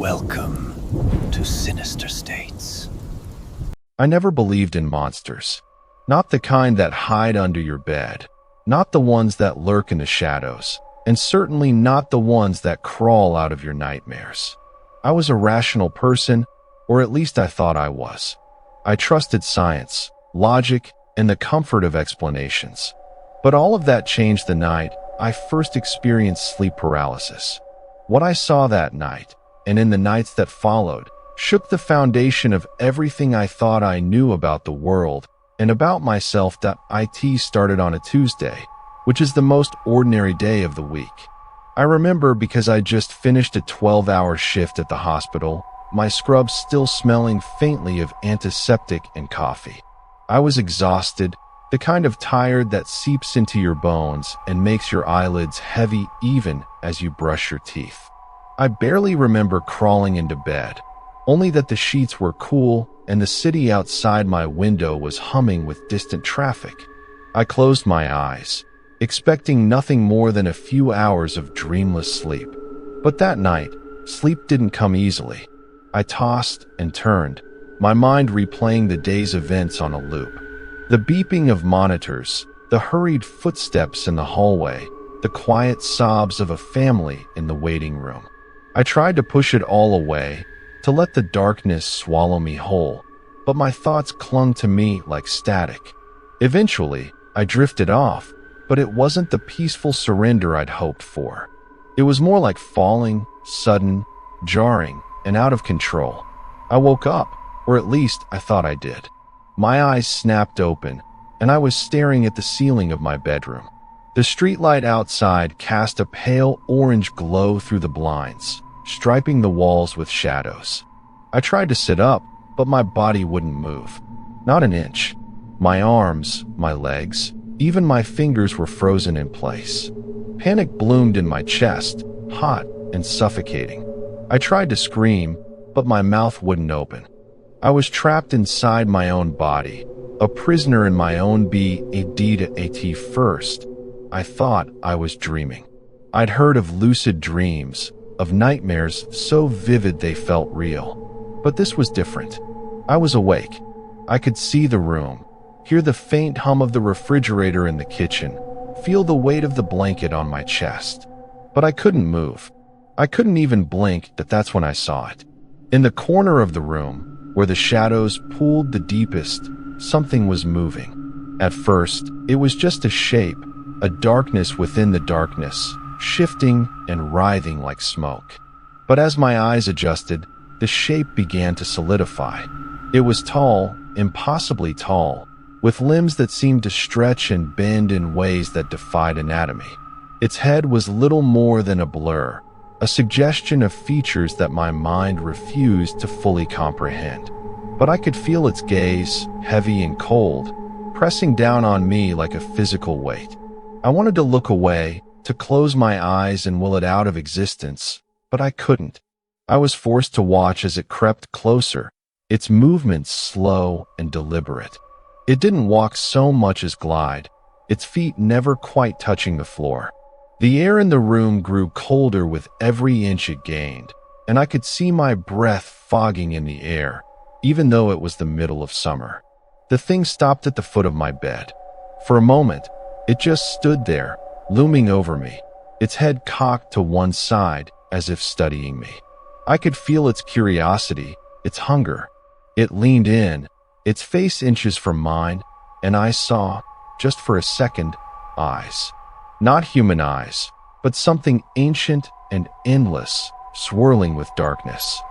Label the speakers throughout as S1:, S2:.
S1: Welcome to Sinister States.
S2: I never believed in monsters. Not the kind that hide under your bed, not the ones that lurk in the shadows, and certainly not the ones that crawl out of your nightmares. I was a rational person, or at least I thought I was. I trusted science, logic, and the comfort of explanations. But all of that changed the night I first experienced sleep paralysis. What I saw that night, and in the nights that followed, shook the foundation of everything I thought I knew about the world and about myself. It started on a Tuesday, which is the most ordinary day of the week. I remember because I just finished a 12-hour shift at the hospital, my scrubs still smelling faintly of antiseptic and coffee. I was exhausted, the kind of tired that seeps into your bones and makes your eyelids heavy even as you brush your teeth. I barely remember crawling into bed, only that the sheets were cool and the city outside my window was humming with distant traffic. I closed my eyes, expecting nothing more than a few hours of dreamless sleep. But that night, sleep didn't come easily. I tossed and turned, my mind replaying the day's events on a loop. The beeping of monitors, the hurried footsteps in the hallway, the quiet sobs of a family in the waiting room. I tried to push it all away, to let the darkness swallow me whole, but my thoughts clung to me like static. Eventually, I drifted off, but it wasn't the peaceful surrender I'd hoped for. It was more like falling, sudden, jarring, and out of control. I woke up, or at least I thought I did. My eyes snapped open, and I was staring at the ceiling of my bedroom. The streetlight outside cast a pale orange glow through the blinds, striping the walls with shadows. I tried to sit up, but my body wouldn't move. Not an inch. My arms, my legs, even my fingers were frozen in place. Panic bloomed in my chest, hot and suffocating. I tried to scream, but my mouth wouldn't open. I was trapped inside my own body, a prisoner in my own bed. First, I thought I was dreaming. I'd heard of lucid dreams, of nightmares so vivid they felt real. But this was different. I was awake. I could see the room, hear the faint hum of the refrigerator in the kitchen, feel the weight of the blanket on my chest. But I couldn't move. I couldn't even blink. That's when I saw it. In the corner of the room, where the shadows pooled the deepest, something was moving. At first, it was just a shape, a darkness within the darkness, shifting and writhing like smoke. But as my eyes adjusted, the shape began to solidify. It was tall, impossibly tall, with limbs that seemed to stretch and bend in ways that defied anatomy. Its head was little more than a blur, a suggestion of features that my mind refused to fully comprehend. But I could feel its gaze, heavy and cold, pressing down on me like a physical weight. I wanted to look away, to close my eyes and will it out of existence, but I couldn't. I was forced to watch as it crept closer, its movements slow and deliberate. It didn't walk so much as glide, its feet never quite touching the floor. The air in the room grew colder with every inch it gained, and I could see my breath fogging in the air, even though it was the middle of summer. The thing stopped at the foot of my bed. For a moment, it just stood there, looming over me, its head cocked to one side as if studying me. I could feel its curiosity, its hunger. It leaned in, its face inches from mine, and I saw, just for a second, eyes. Not human eyes, but something ancient and endless, swirling with darkness.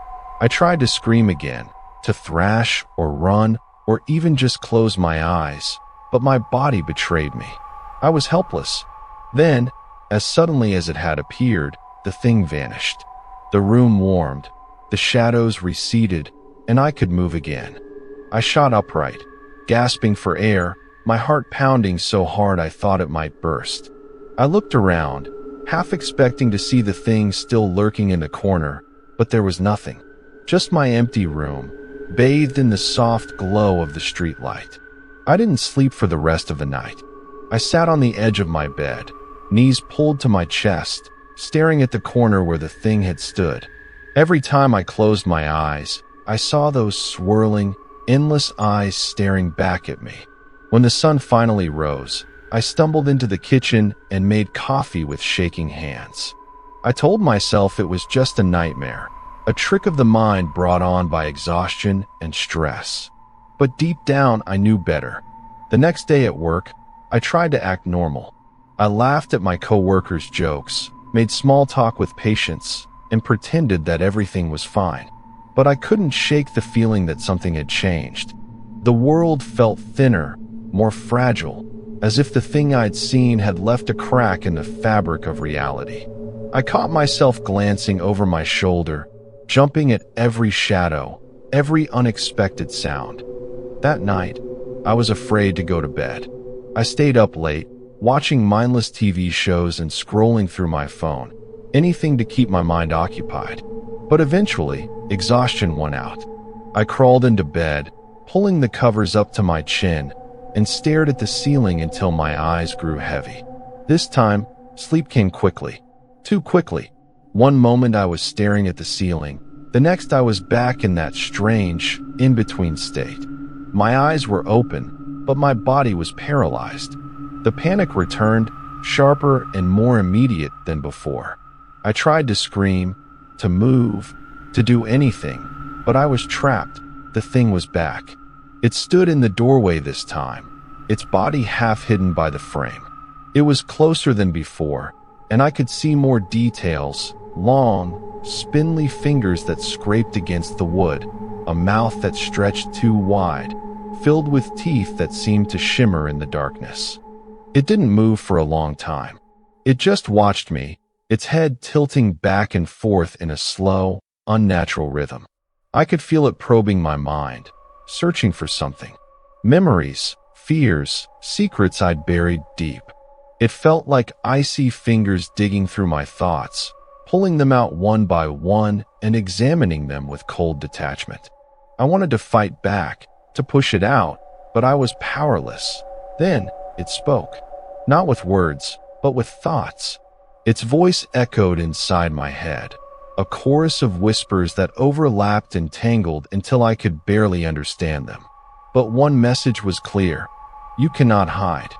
S2: I tried to scream again, to thrash or run or even just close my eyes, but my body betrayed me. I was helpless. Then, as suddenly as it had appeared, the thing vanished. The room warmed, the shadows receded, and I could move again. I shot upright, gasping for air, my heart pounding so hard I thought it might burst. I looked around, half expecting to see the thing still lurking in the corner, but there was nothing. Just my empty room, bathed in the soft glow of the streetlight. I didn't sleep for the rest of the night. I sat on the edge of my bed, knees pulled to my chest, staring at the corner where the thing had stood. Every time I closed my eyes, I saw those swirling, endless eyes staring back at me. When the sun finally rose, I stumbled into the kitchen and made coffee with shaking hands. I told myself it was just a nightmare, a trick of the mind brought on by exhaustion and stress. But deep down, I knew better. The next day at work, I tried to act normal. I laughed at my coworkers' jokes, made small talk with patients, and pretended that everything was fine. But I couldn't shake the feeling that something had changed. The world felt thinner, more fragile, as if the thing I'd seen had left a crack in the fabric of reality. I caught myself glancing over my shoulder, jumping at every shadow, every unexpected sound. That night, I was afraid to go to bed. I stayed up late, watching mindless TV shows and scrolling through my phone, anything to keep my mind occupied. But eventually, exhaustion won out. I crawled into bed, pulling the covers up to my chin, and stared at the ceiling until my eyes grew heavy. This time, sleep came quickly. Too quickly. One moment I was staring at the ceiling, the next I was back in that strange, in-between state. My eyes were open, but my body was paralyzed. The panic returned, sharper and more immediate than before. I tried to scream, to move, to do anything, but I was trapped. The thing was back. It stood in the doorway this time, its body half hidden by the frame. It was closer than before, and I could see more details, long, spindly fingers that scraped against the wood, a mouth that stretched too wide, filled with teeth that seemed to shimmer in the darkness. It didn't move for a long time. It just watched me, its head tilting back and forth in a slow, unnatural rhythm. I could feel it probing my mind, searching for something. Memories, fears, secrets I'd buried deep. It felt like icy fingers digging through my thoughts, pulling them out one by one and examining them with cold detachment. I wanted to fight back, to push it out, but I was powerless. Then it spoke, not with words, but with thoughts. Its voice echoed inside my head, a chorus of whispers that overlapped and tangled until I could barely understand them. But one message was clear: you cannot hide.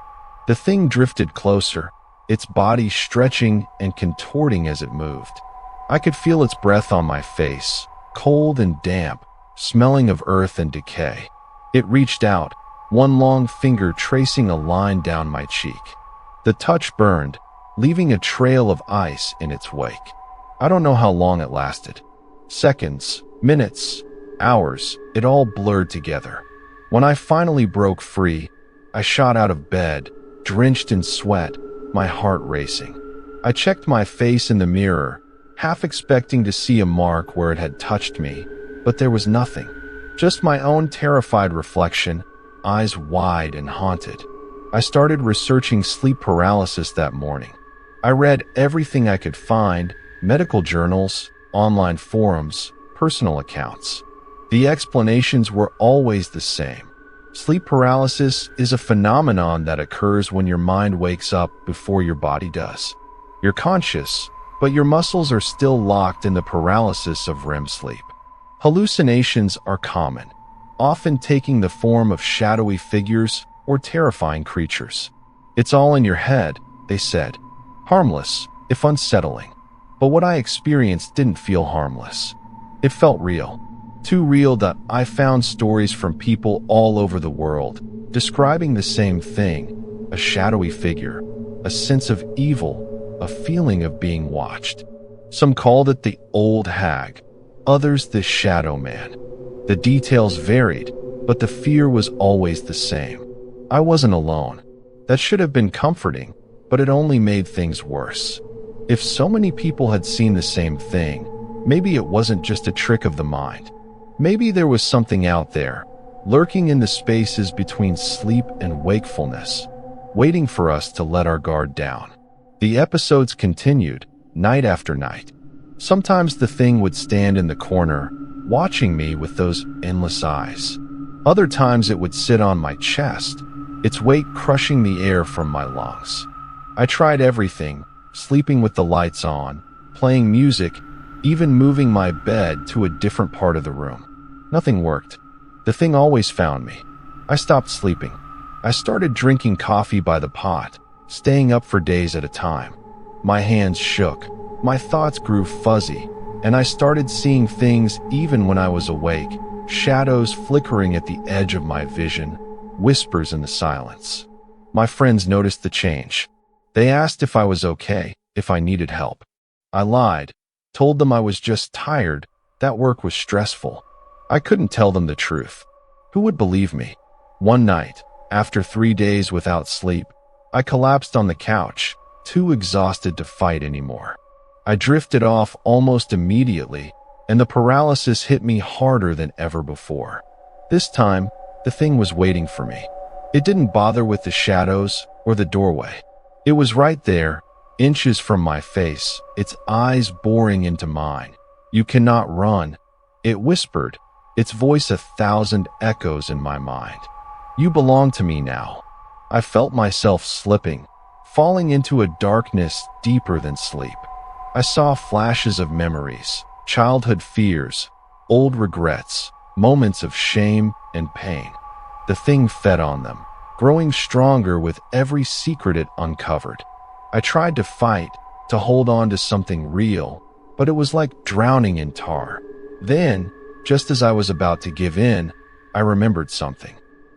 S2: The thing drifted closer, its body stretching and contorting as it moved. I could feel its breath on my face, cold and damp, smelling of earth and decay. It reached out, one long finger tracing a line down my cheek. The touch burned, leaving a trail of ice in its wake. I don't know how long it lasted. Seconds, minutes, hours, it all blurred together. When I finally broke free, I shot out of bed, drenched in sweat, my heart racing. I checked my face in the mirror, half expecting to see a mark where it had touched me, but there was nothing. Just my own terrified reflection, eyes wide and haunted. I started researching sleep paralysis that morning. I read everything I could find: medical journals, online forums, personal accounts. The explanations were always the same. Sleep paralysis is a phenomenon that occurs when your mind wakes up before your body does. You're conscious, but your muscles are still locked in the paralysis of REM sleep. Hallucinations are common, often taking the form of shadowy figures or terrifying creatures. It's all in your head, they said. Harmless, if unsettling. But what I experienced didn't feel harmless. It felt real. Too real that I found stories from people all over the world describing the same thing: a shadowy figure, a sense of evil, a feeling of being watched. Some called it the old hag, others the shadow man. The details varied, but the fear was always the same. I wasn't alone. That should have been comforting, but it only made things worse. If so many people had seen the same thing, maybe it wasn't just a trick of the mind. Maybe there was something out there, lurking in the spaces between sleep and wakefulness, waiting for us to let our guard down. The episodes continued, night after night. Sometimes the thing would stand in the corner, watching me with those endless eyes. Other times it would sit on my chest, its weight crushing the air from my lungs. I tried everything: sleeping with the lights on, playing music, even moving my bed to a different part of the room. Nothing worked. The thing always found me. I stopped sleeping. I started drinking coffee by the pot, staying up for days at a time. My hands shook, my thoughts grew fuzzy, and I started seeing things even when I was awake, shadows flickering at the edge of my vision, whispers in the silence. My friends noticed the change. They asked if I was okay, if I needed help. I lied, told them I was just tired, that work was stressful. I couldn't tell them the truth. Who would believe me? One night, after 3 days without sleep, I collapsed on the couch, too exhausted to fight anymore. I drifted off almost immediately, and the paralysis hit me harder than ever before. This time, the thing was waiting for me. It didn't bother with the shadows or the doorway. It was right there, inches from my face, its eyes boring into mine. "You cannot run," it whispered, its voice 1,000 echoes in my mind. "You belong to me now." I felt myself slipping, falling into a darkness deeper than sleep. I saw flashes of memories, childhood fears, old regrets, moments of shame and pain. The thing fed on them, growing stronger with every secret it uncovered. I tried to fight, to hold on to something real, but it was like drowning in tar. Then, just as I was about to give in, I remembered something.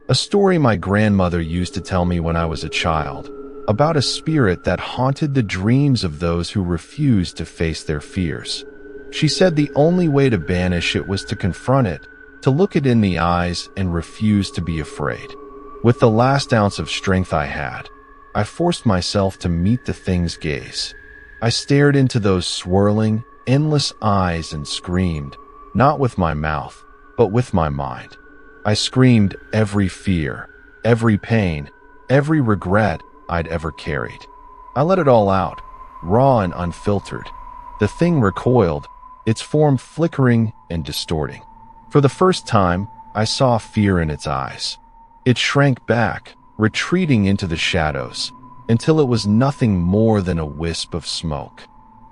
S2: A story my grandmother used to tell me when I was a child, about a spirit that haunted the dreams of those who refused to face their fears. She said the only way to banish it was to confront it, to look it in the eyes and refuse to be afraid. With the last ounce of strength I had, I forced myself to meet the thing's gaze. I stared into those swirling, endless eyes and screamed, not with my mouth, but with my mind. I screamed every fear, every pain, every regret I'd ever carried. I let it all out, raw and unfiltered. The thing recoiled, its form flickering and distorting. For the first time, I saw fear in its eyes. It shrank back, retreating into the shadows, until it was nothing more than a wisp of smoke.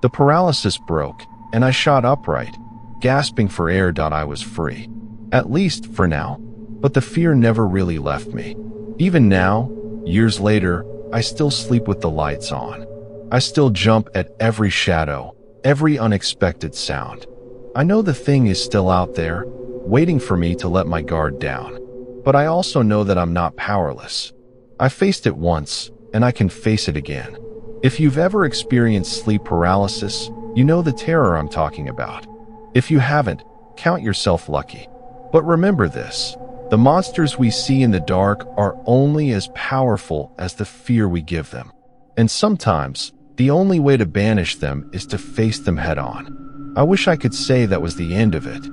S2: The paralysis broke, and I shot upright, gasping for air. I was free. At least for now. But the fear never really left me. Even now, years later, I still sleep with the lights on. I still jump at every shadow, every unexpected sound. I know the thing is still out there, waiting for me to let my guard down. But I also know that I'm not powerless. I faced it once, and I can face it again. If you've ever experienced sleep paralysis, you know the terror I'm talking about. If you haven't, count yourself lucky. But remember this, the monsters we see in the dark are only as powerful as the fear we give them. And sometimes, the only way to banish them is to face them head on. I wish I could say that was the end of it.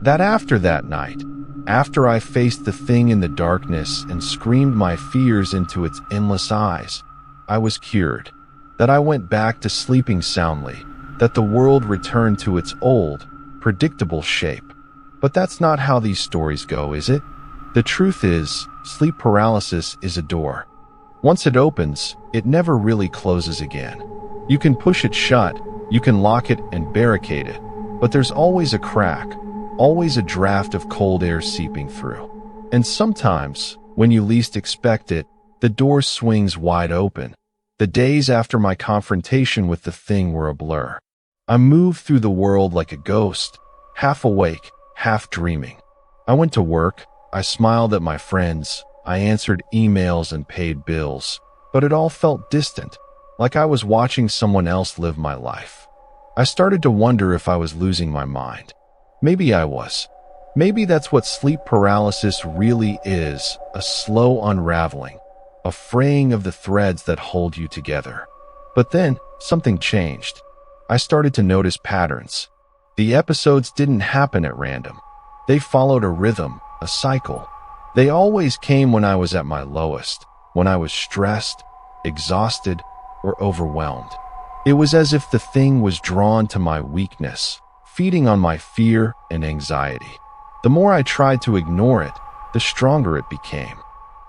S2: That after that night, after I faced the thing in the darkness and screamed my fears into its endless eyes, I was cured. That I went back to sleeping soundly, that the world returned to its old, predictable shape. But that's not how these stories go, is it? The truth is, sleep paralysis is a door. Once it opens, it never really closes again. You can push it shut, you can lock it and barricade it, but there's always a crack, always a draft of cold air seeping through. And sometimes, when you least expect it, the door swings wide open. The days after my confrontation with the thing were a blur. I moved through the world like a ghost, half awake, half dreaming. I went to work, I smiled at my friends, I answered emails and paid bills, but it all felt distant, like I was watching someone else live my life. I started to wonder if I was losing my mind. Maybe I was. Maybe that's what sleep paralysis really is, a slow unraveling, a fraying of the threads that hold you together. But then, something changed. I started to notice patterns. The episodes didn't happen at random. They followed a rhythm, a cycle. They always came when I was at my lowest, when I was stressed, exhausted, or overwhelmed. It was as if the thing was drawn to my weakness, feeding on my fear and anxiety. The more I tried to ignore it, the stronger it became.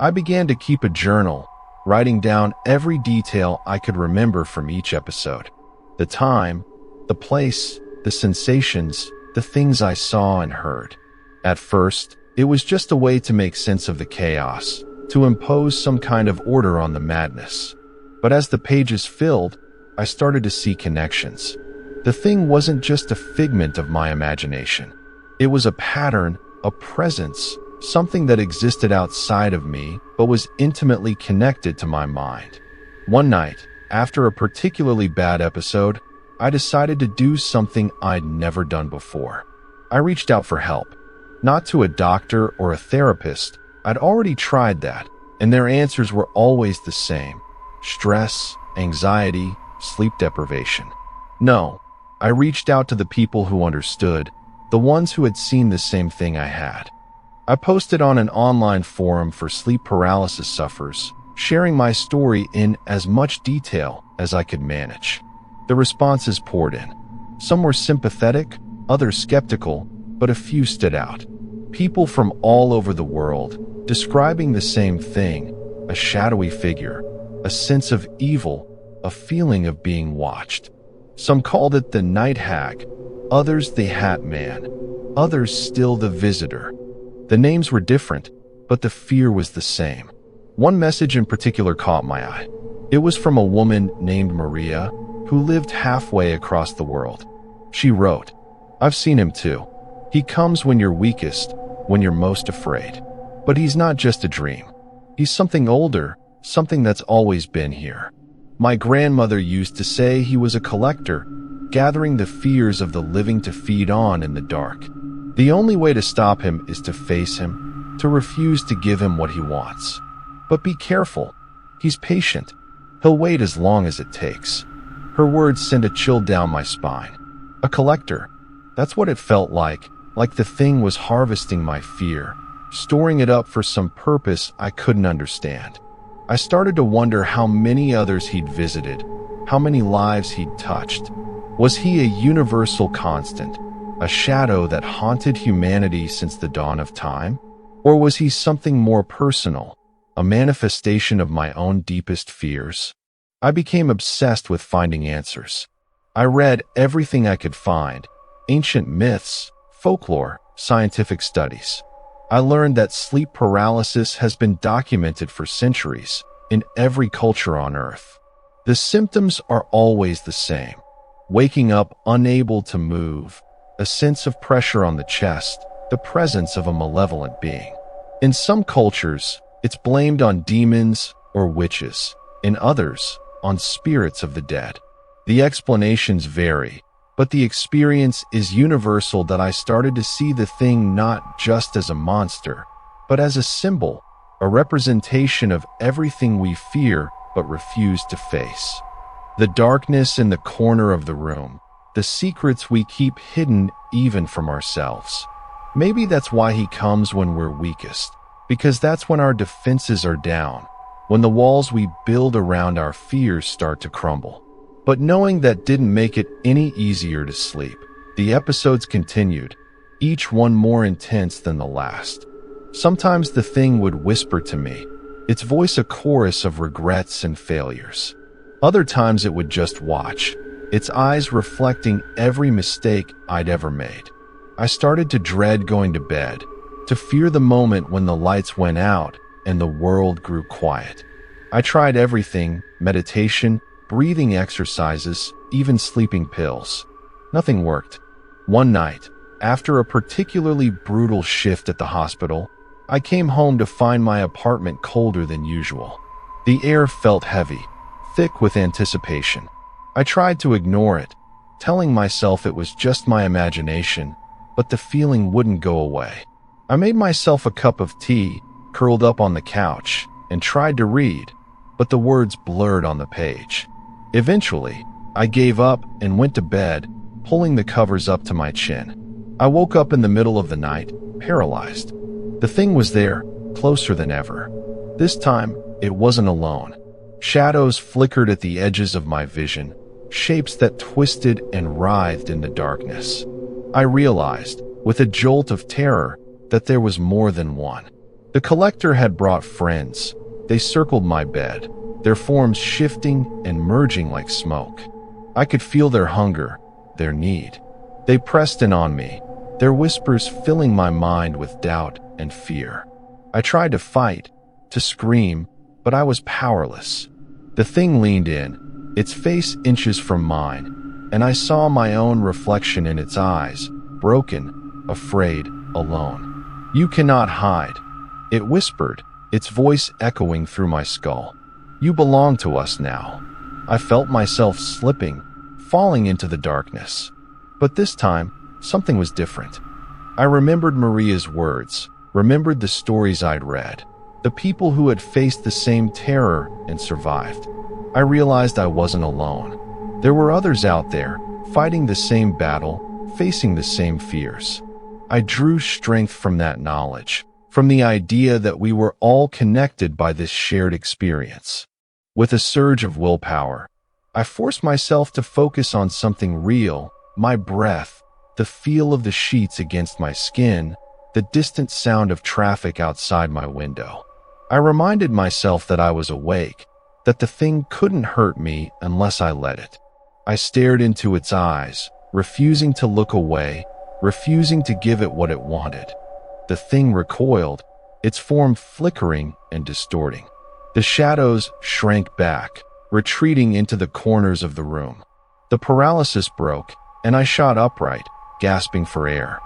S2: I began to keep a journal, writing down every detail I could remember from each episode. The time, the place, the the sensations, the things I saw and heard. At first, it was just a way to make sense of the chaos, to impose some kind of order on the madness. But as the pages filled, I started to see connections. The thing wasn't just a figment of my imagination. It was a pattern, a presence, something that existed outside of me but was intimately connected to my mind. One night, after a particularly bad episode, I decided to do something I'd never done before. I reached out for help. Not to a doctor or a therapist. I'd already tried that, and their answers were always the same: stress, anxiety, sleep deprivation. No, I reached out to the people who understood, the ones who had seen the same thing I had. I posted on an online forum for sleep paralysis sufferers, sharing my story in as much detail as I could manage. The responses poured in. Some were sympathetic, others skeptical, but a few stood out. People from all over the world, describing the same thing: a shadowy figure, a sense of evil, a feeling of being watched. Some called it the night hag, others the hat man, others still the visitor. The names were different, but the fear was the same. One message in particular caught my eye. It was from a woman named Maria, who lived halfway across the world. She wrote, "I've seen him too. He comes when you're weakest, when you're most afraid. But he's not just a dream. He's something older, something that's always been here. My grandmother used to say he was a collector, gathering the fears of the living to feed on in the dark. The only way to stop him is to face him, to refuse to give him what he wants. But be careful. He's patient. He'll wait as long as it takes." Her words sent a chill down my spine. A collector. That's what it felt like the thing was harvesting my fear, storing it up for some purpose I couldn't understand. I started to wonder how many others he'd visited, how many lives he'd touched. Was he a universal constant, a shadow that haunted humanity since the dawn of time? Or was he something more personal, a manifestation of my own deepest fears? I became obsessed with finding answers. I read everything I could find: ancient myths, folklore, scientific studies. I learned that sleep paralysis has been documented for centuries in every culture on Earth. The symptoms are always the same: waking up unable to move, a sense of pressure on the chest, the presence of a malevolent being. In some cultures, it's blamed on demons or witches. In others, on spirits of the dead. The explanations vary, but the experience is universal that I started to see the thing not just as a monster, but as a symbol, a representation of everything we fear but refuse to face. The darkness in the corner of the room, the secrets we keep hidden even from ourselves. Maybe that's why he comes when we're weakest, because that's when our defenses are down, when the walls we build around our fears start to crumble. But knowing that didn't make it any easier to sleep. The episodes continued, each one more intense than the last. Sometimes the thing would whisper to me, its voice a chorus of regrets and failures. Other times it would just watch, its eyes reflecting every mistake I'd ever made. I started to dread going to bed, to fear the moment when the lights went out and the world grew quiet. I tried everything: meditation, breathing exercises, even sleeping pills. Nothing worked. One night, after a particularly brutal shift at the hospital, I came home to find my apartment colder than usual. The air felt heavy, thick with anticipation. I tried to ignore it, telling myself it was just my imagination, but the feeling wouldn't go away. I made myself a cup of tea, curled up on the couch, and tried to read, but the words blurred on the page. Eventually, I gave up and went to bed, pulling the covers up to my chin. I woke up in the middle of the night, paralyzed. The thing was there, closer than ever. This time, it wasn't alone. Shadows flickered at the edges of my vision, shapes that twisted and writhed in the darkness. I realized, with a jolt of terror, that there was more than one. The collector had brought friends. They circled my bed, their forms shifting and merging like smoke. I could feel their hunger, their need. They pressed in on me, their whispers filling my mind with doubt and fear. I tried to fight, to scream, but I was powerless. The thing leaned in, its face inches from mine, and I saw my own reflection in its eyes, broken, afraid, alone. "You cannot hide," it whispered, its voice echoing through my skull. "You belong to us now." I felt myself slipping, falling into the darkness. But this time, something was different. I remembered Maria's words, remembered the stories I'd read, the people who had faced the same terror and survived. I realized I wasn't alone. There were others out there, fighting the same battle, facing the same fears. I drew strength from that knowledge, from the idea that we were all connected by this shared experience. With a surge of willpower, I forced myself to focus on something real, my breath, the feel of the sheets against my skin, the distant sound of traffic outside my window. I reminded myself that I was awake, that the thing couldn't hurt me unless I let it. I stared into its eyes, refusing to look away, refusing to give it what it wanted. The thing recoiled, its form flickering and distorting. The shadows shrank back, retreating into the corners of the room. The paralysis broke, and I shot upright, gasping for air.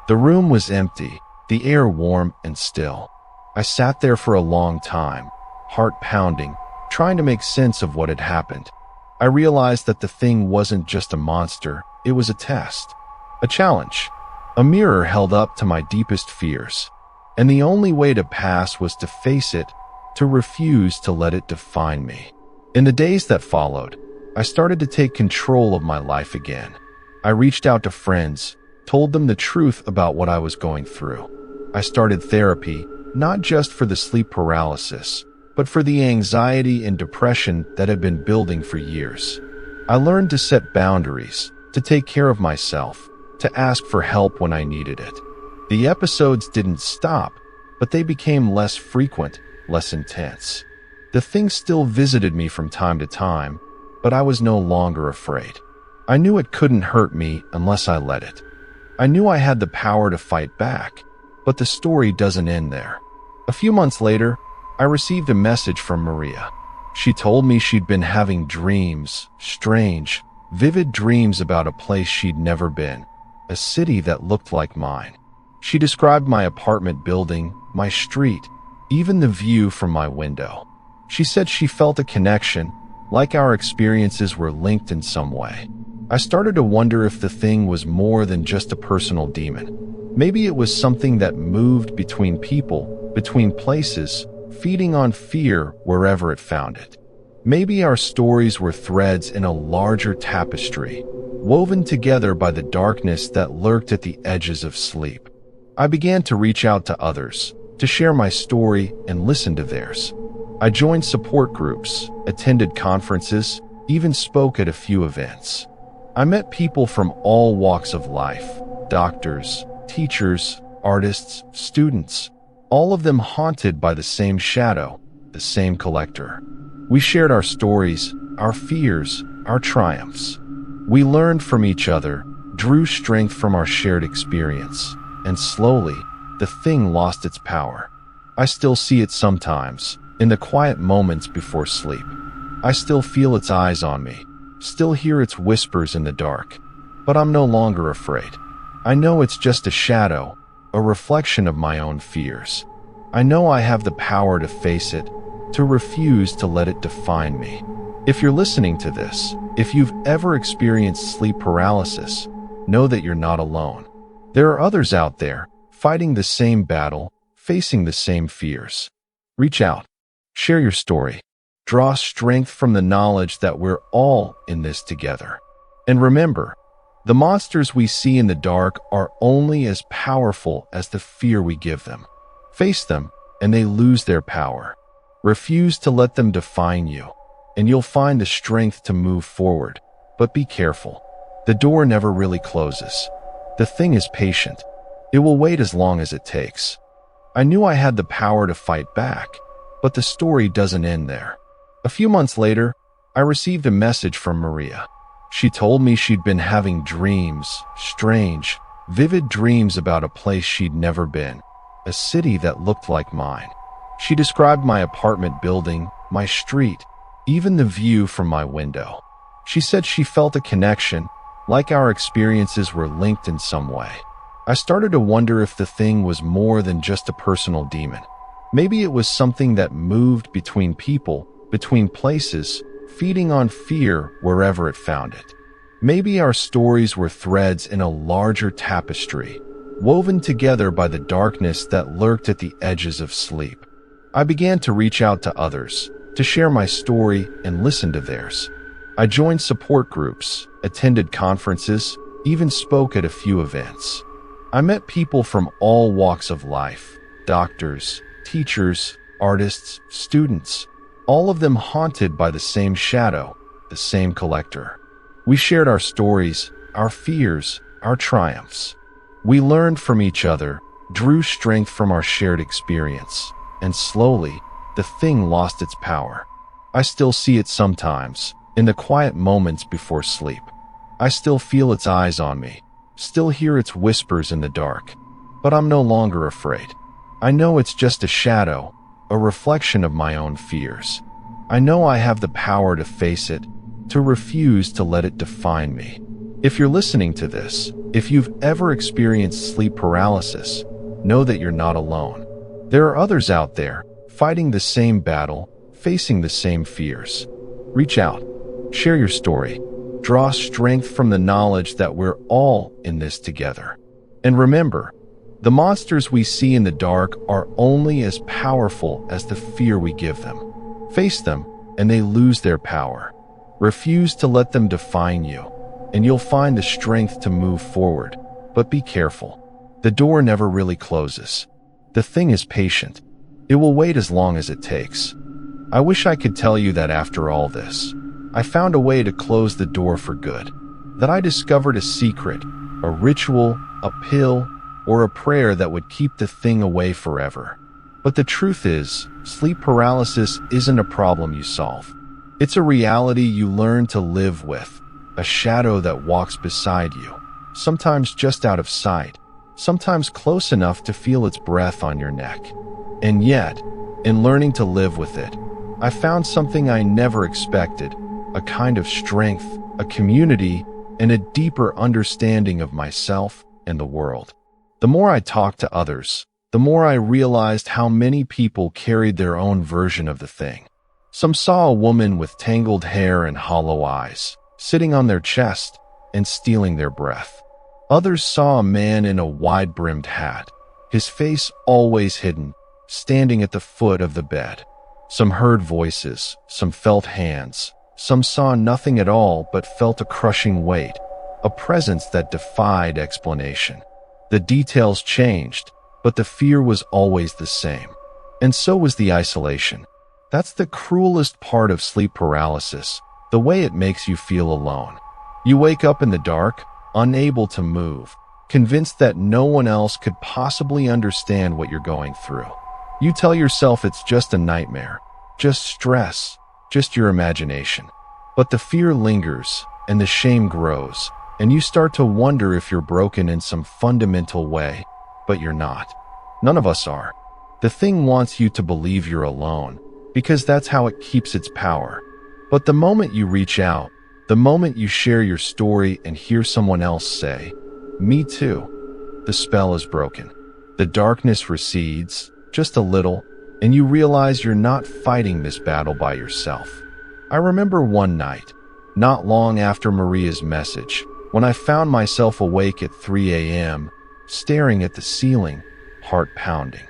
S2: The room was empty, the air warm and still. I sat there for a long time, heart pounding, trying to make sense of what had happened. I realized that the thing wasn't just a monster, it was a test, a challenge, a mirror held up to my deepest fears. And the only way to pass was to face it, to refuse to let it define me. In the days that followed, I started to take control of my life again. I reached out to friends, told them the truth about what I was going through. I started therapy, not just for the sleep paralysis, but for the anxiety and depression that had been building for years. I learned to set boundaries, to take care of myself, to ask for help when I needed it. The episodes didn't stop, but they became less frequent, less intense. The thing still visited me from time to time, but I was no longer afraid. I knew it couldn't hurt me unless I let it. I knew I had the power to fight back, but the story doesn't end there. A few months later, I received a message from Maria. She told me she'd been having dreams, strange, vivid dreams about a place she'd never been, a city that looked like mine. She described my apartment building, my street, even the view from my window. She said she felt a connection, like our experiences were linked in some way. I started to wonder if the thing was more than just a personal demon. Maybe it was something that moved between people, between places, feeding on fear wherever it found it. Maybe our stories were threads in a larger tapestry, woven together by the darkness that lurked at the edges of sleep. I began to reach out to others, to share my story and listen to theirs. I joined support groups, attended conferences, even spoke at a few events. I met people from all walks of life, doctors, teachers, artists, students, all of them haunted by the same shadow, the same collector. We shared our stories, our fears, our triumphs. We learned from each other, drew strength from our shared experience, and slowly, the thing lost its power. I still see it sometimes, in the quiet moments before sleep. I still feel its eyes on me, still hear its whispers in the dark, but I'm no longer afraid. I know it's just a shadow, a reflection of my own fears. I know I have the power to face it, to refuse to let it define me. If you're listening to this, if you've ever experienced sleep paralysis, know that you're not alone. There are others out there, fighting the same battle, facing the same fears. Reach out, share your story, draw strength from the knowledge that we're all in this together. And remember, the monsters we see in the dark are only as powerful as the fear we give them. Face them, and they lose their power. Refuse to let them define you, and you'll find the strength to move forward. But be careful. The door never really closes. The thing is patient. It will wait as long as it takes. I knew I had the power to fight back, but the story doesn't end there. A few months later, I received a message from Maria. She told me she'd been having dreams, strange, vivid dreams about a place she'd never been, a city that looked like mine. She described my apartment building, my street, even the view from my window. She said she felt a connection, like our experiences were linked in some way. I started to wonder if the thing was more than just a personal demon. Maybe it was something that moved between people, between places, feeding on fear wherever it found it. Maybe our stories were threads in a larger tapestry, woven together by the darkness that lurked at the edges of sleep. I began to reach out to others, to share my story and listen to theirs. I joined support groups, attended conferences, even spoke at a few events. I met people from all walks of life, doctors, teachers, artists, students, all of them haunted by the same shadow, the same collector. We shared our stories, our fears, our triumphs. We learned from each other, drew strength from our shared experience, and slowly, the thing lost its power. I still see it sometimes, in the quiet moments before sleep. I still feel its eyes on me, still hear its whispers in the dark, but I'm no longer afraid. I know it's just a shadow, a reflection of my own fears. I know I have the power to face it, to refuse to let it define me. If you're listening to this, if you've ever experienced sleep paralysis, know that you're not alone. There are others out there, fighting the same battle, facing the same fears. Reach out, share your story, draw strength from the knowledge that we're all in this together. And remember, the monsters we see in the dark are only as powerful as the fear we give them. Face them, and they lose their power. Refuse to let them define you, and you'll find the strength to move forward. But be careful. The door never really closes. The thing is patient. It will wait as long as it takes. I wish I could tell you that after all this, I found a way to close the door for good, that I discovered a secret, a ritual, a pill, or a prayer that would keep the thing away forever. But the truth is, sleep paralysis isn't a problem you solve. It's a reality you learn to live with, a shadow that walks beside you, sometimes just out of sight, sometimes close enough to feel its breath on your neck. And yet, in learning to live with it, I found something I never expected, a kind of strength, a community, and a deeper understanding of myself and the world. The more I talked to others, the more I realized how many people carried their own version of the thing. Some saw a woman with tangled hair and hollow eyes, sitting on their chest and stealing their breath. Others saw a man in a wide-brimmed hat, his face always hidden, standing at the foot of the bed. Some heard voices, some felt hands, some saw nothing at all but felt a crushing weight, a presence that defied explanation. The details changed, but the fear was always the same. And so was the isolation. That's the cruelest part of sleep paralysis, the way it makes you feel alone. You wake up in the dark, unable to move, convinced that no one else could possibly understand what you're going through. You tell yourself it's just a nightmare, just stress, just your imagination. But the fear lingers, and the shame grows, and you start to wonder if you're broken in some fundamental way, but you're not. None of us are. The thing wants you to believe you're alone, because that's how it keeps its power. But the moment you reach out, the moment you share your story and hear someone else say, "Me too," the spell is broken. The darkness recedes, just a little, and you realize you're not fighting this battle by yourself. I remember one night, not long after Maria's message, when I found myself awake at 3 a.m., staring at the ceiling, heart pounding.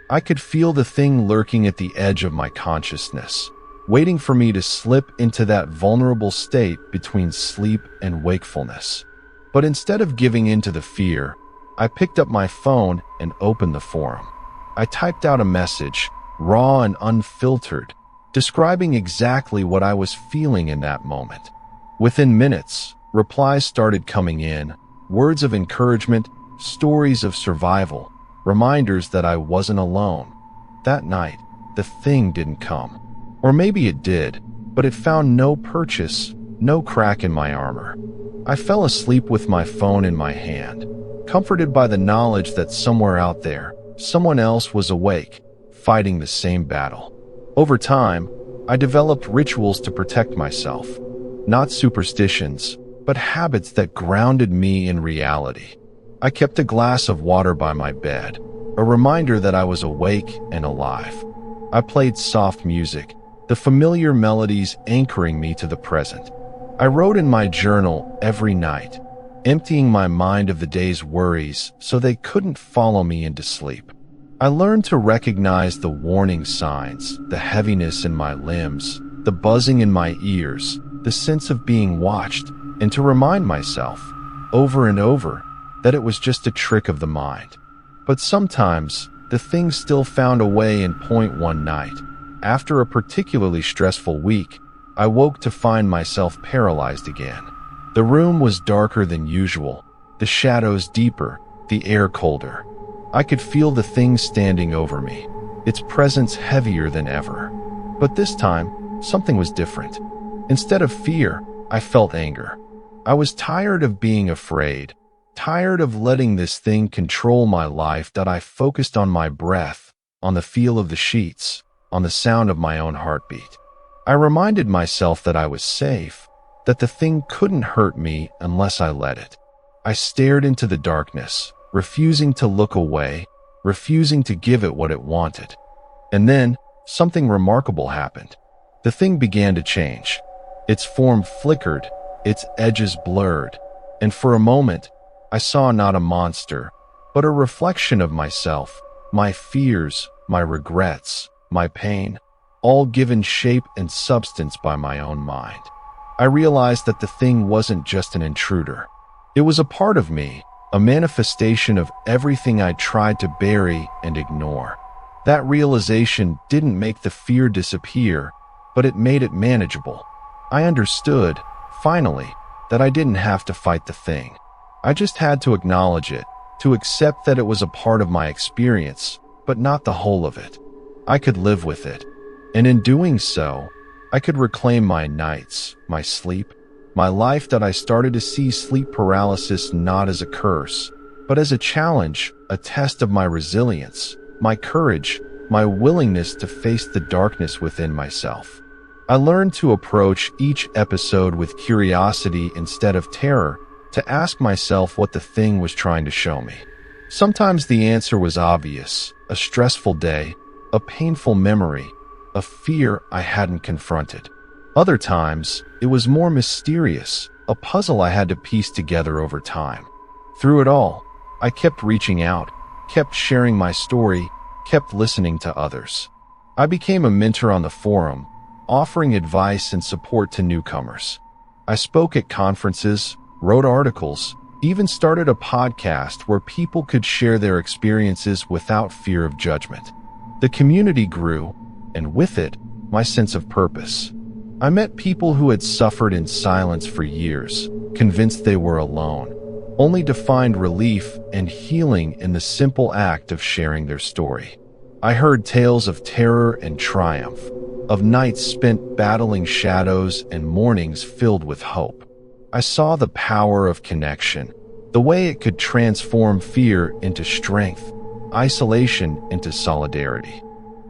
S2: I could feel the thing lurking at the edge of my consciousness, waiting for me to slip into that vulnerable state between sleep and wakefulness. But instead of giving in to the fear, I picked up my phone and opened the forum. I typed out a message, raw and unfiltered, describing exactly what I was feeling in that moment. Within minutes, replies started coming in, words of encouragement, stories of survival, reminders that I wasn't alone. That night, the thing didn't come. Or maybe it did, but it found no purchase, no crack in my armor. I fell asleep with my phone in my hand, comforted by the knowledge that somewhere out there, someone else was awake, fighting the same battle. Over time, I developed rituals to protect myself. Not superstitions, but habits that grounded me in reality. I kept a glass of water by my bed, a reminder that I was awake and alive. I played soft music, the familiar melodies anchoring me to the present. I wrote in my journal every night, emptying my mind of the day's worries so they couldn't follow me into sleep. I learned to recognize the warning signs, the heaviness in my limbs, the buzzing in my ears, the sense of being watched, and to remind myself, over and over, that it was just a trick of the mind. But sometimes, the thing still found a way in point one night. After a particularly stressful week, I woke to find myself paralyzed again. The room was darker than usual, the shadows deeper, the air colder. I could feel the thing standing over me, its presence heavier than ever. But this time, something was different. Instead of fear, I felt anger. I was tired of being afraid, tired of letting this thing control my life, that I focused on my breath, on the feel of the sheets, on the sound of my own heartbeat. I reminded myself that I was safe, that the thing couldn't hurt me unless I let it. I stared into the darkness, refusing to look away, refusing to give it what it wanted. And then, something remarkable happened. The thing began to change. Its form flickered, its edges blurred, and for a moment, I saw not a monster, but a reflection of myself, my fears, my regrets, my pain, all given shape and substance by my own mind. I realized that the thing wasn't just an intruder. It was a part of me, a manifestation of everything I tried to bury and ignore. That realization didn't make the fear disappear, but it made it manageable. I understood, finally, that I didn't have to fight the thing. I just had to acknowledge it, to accept that it was a part of my experience, but not the whole of it. I could live with it. And in doing so, I could reclaim my nights, my sleep, my life. That I started to see sleep paralysis not as a curse, but as a challenge, a test of my resilience, my courage, my willingness to face the darkness within myself. I learned to approach each episode with curiosity instead of terror, to ask myself what the thing was trying to show me. Sometimes the answer was obvious: a stressful day, a painful memory, a fear I hadn't confronted. Other times, it was more mysterious, a puzzle I had to piece together over time. Through it all, I kept reaching out, kept sharing my story, kept listening to others. I became a mentor on the forum, offering advice and support to newcomers. I spoke at conferences, wrote articles, even started a podcast where people could share their experiences without fear of judgment. The community grew, and with it, my sense of purpose. I met people who had suffered in silence for years, convinced they were alone, only to find relief and healing in the simple act of sharing their story. I heard tales of terror and triumph, of nights spent battling shadows and mornings filled with hope. I saw the power of connection, the way it could transform fear into strength, isolation into solidarity.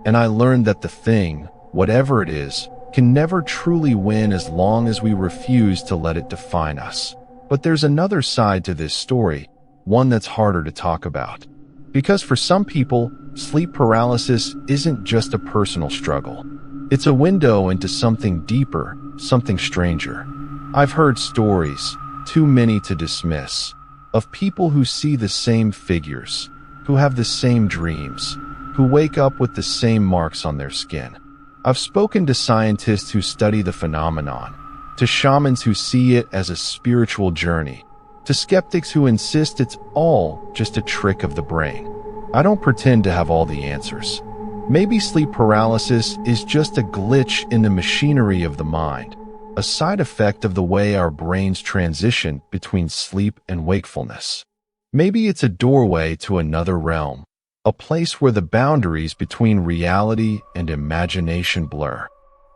S2: And I learned that the thing, whatever it is, can never truly win as long as we refuse to let it define us. But there's another side to this story, one that's harder to talk about. Because for some people, sleep paralysis isn't just a personal struggle. It's a window into something deeper, something stranger. I've heard stories, too many to dismiss, of people who see the same figures, who have the same dreams, who wake up with the same marks on their skin. I've spoken to scientists who study the phenomenon, to shamans who see it as a spiritual journey, to skeptics who insist it's all just a trick of the brain. I don't pretend to have all the answers. Maybe sleep paralysis is just a glitch in the machinery of the mind, a side effect of the way our brains transition between sleep and wakefulness. Maybe it's a doorway to another realm, a place where the boundaries between reality and imagination blur.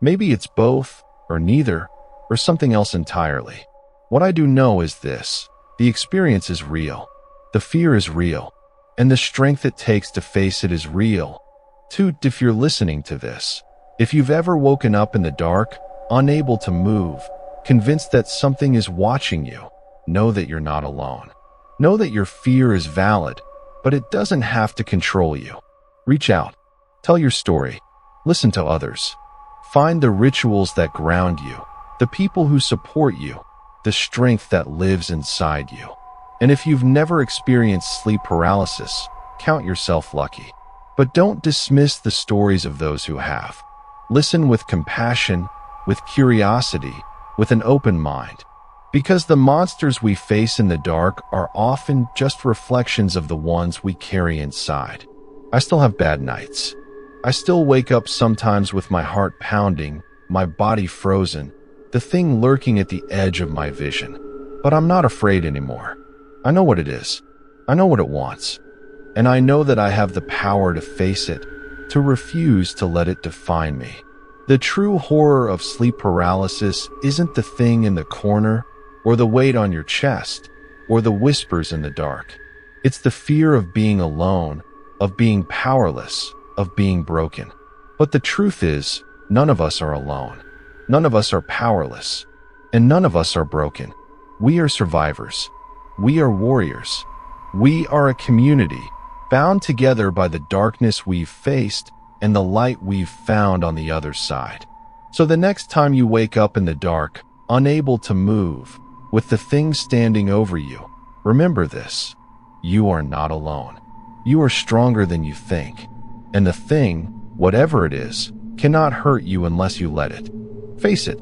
S2: Maybe it's both, or neither, or something else entirely. What I do know is this: the experience is real, the fear is real, and the strength it takes to face it is real. Toot, if you're listening to this, if you've ever woken up in the dark, unable to move, convinced that something is watching you, know that you're not alone. Know that your fear is valid, but it doesn't have to control you. Reach out, tell your story, listen to others. Find the rituals that ground you, the people who support you, the strength that lives inside you. And if you've never experienced sleep paralysis, count yourself lucky. But don't dismiss the stories of those who have. Listen with compassion, with curiosity, with an open mind. Because the monsters we face in the dark are often just reflections of the ones we carry inside. I still have bad nights. I still wake up sometimes with my heart pounding, my body frozen, the thing lurking at the edge of my vision. But I'm not afraid anymore. I know what it is. I know what it wants. And I know that I have the power to face it, to refuse to let it define me. The true horror of sleep paralysis isn't the thing in the corner, or the weight on your chest, or the whispers in the dark. It's the fear of being alone, of being powerless, of being broken. But the truth is, none of us are alone. None of us are powerless. And none of us are broken. We are survivors. We are warriors. We are a community, bound together by the darkness we've faced and the light we've found on the other side. So the next time you wake up in the dark, unable to move, with the thing standing over you, remember this: you are not alone. You are stronger than you think. And the thing, whatever it is, cannot hurt you unless you let it. Face it,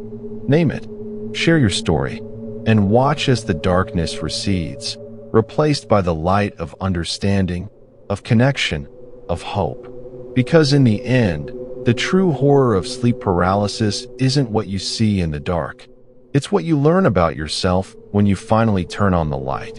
S2: name it, share your story, and watch as the darkness recedes, replaced by the light of understanding, of connection, of hope. Because in the end, the true horror of sleep paralysis isn't what you see in the dark. It's what you learn about yourself when you finally turn on the light.